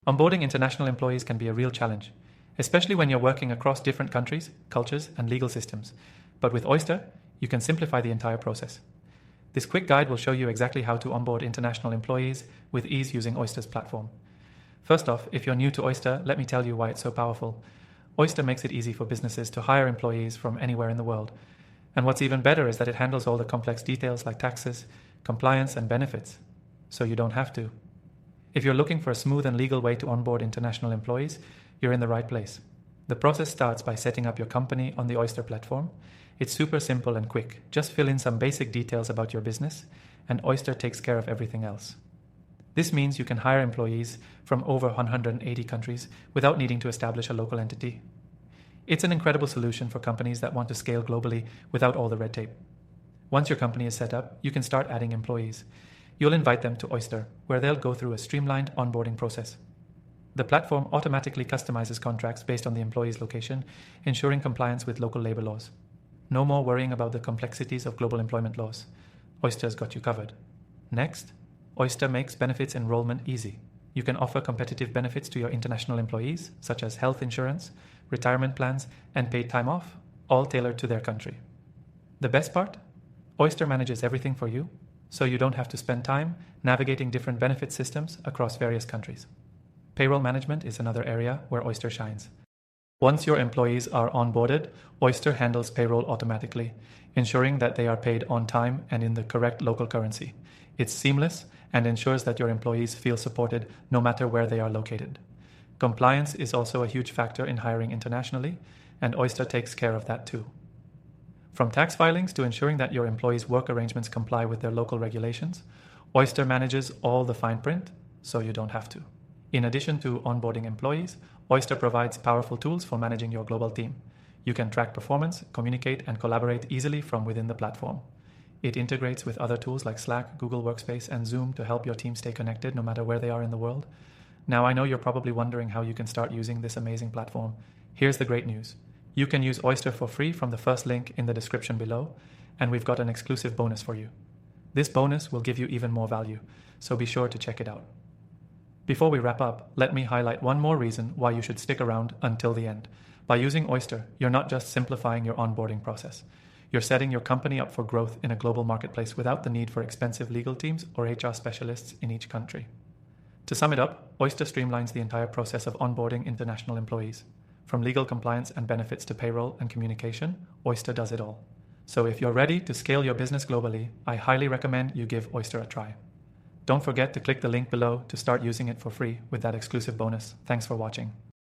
Onboarding international employees can be a real challenge, especially when you're working across different countries, cultures, and legal systems. But with Oyster, you can simplify the entire process. This quick guide will show you exactly how to onboard international employees with ease using Oyster's platform. First off, if you're new to Oyster, let me tell you why it's so powerful. Oyster makes it easy for businesses to hire employees from anywhere in the world. And what's even better is that it handles all the complex details like taxes, compliance, and benefits, so you don't have to. If you're looking for a smooth and legal way to onboard international employees, you're in the right place. The process starts by setting up your company on the Oyster platform. It's super simple and quick. Just fill in some basic details about your business, and Oyster takes care of everything else. This means you can hire employees from over 180 countries without needing to establish a local entity. It's an incredible solution for companies that want to scale globally without all the red tape. Once your company is set up, you can start adding employees. You'll invite them to Oyster, where they'll go through a streamlined onboarding process. The platform automatically customizes contracts based on the employee's location, ensuring compliance with local labor laws. No more worrying about the complexities of global employment laws. Oyster's got you covered. Next, Oyster makes benefits enrollment easy. You can offer competitive benefits to your international employees, such as health insurance, retirement plans, and paid time off, all tailored to their country. The best part? Oyster manages everything for you, so you don't have to spend time navigating different benefit systems across various countries. Payroll management is another area where Oyster shines. Once your employees are onboarded, Oyster handles payroll automatically, ensuring that they are paid on time and in the correct local currency. It's seamless and ensures that your employees feel supported no matter where they are located. Compliance is also a huge factor in hiring internationally, and Oyster takes care of that too. From tax filings to ensuring that your employees' work arrangements comply with their local regulations, Oyster manages all the fine print, so you don't have to. In addition to onboarding employees, Oyster provides powerful tools for managing your global team. You can track performance, communicate, and collaborate easily from within the platform. It integrates with other tools like Slack, Google Workspace, and Zoom to help your team stay connected no matter where they are in the world. Now, I know you're probably wondering how you can start using this amazing platform. Here's the great news. You can use Oyster for free from the first link in the description below, and we've got an exclusive bonus for you. This bonus will give you even more value, so be sure to check it out. Before we wrap up, let me highlight one more reason why you should stick around until the end. By using Oyster, you're not just simplifying your onboarding process. You're setting your company up for growth in a global marketplace without the need for expensive legal teams or HR specialists in each country. To sum it up, Oyster streamlines the entire process of onboarding international employees. From legal compliance and benefits to payroll and communication, Oyster does it all. So if you're ready to scale your business globally, I highly recommend you give Oyster a try. Don't forget to click the link below to start using it for free with that exclusive bonus. Thanks for watching.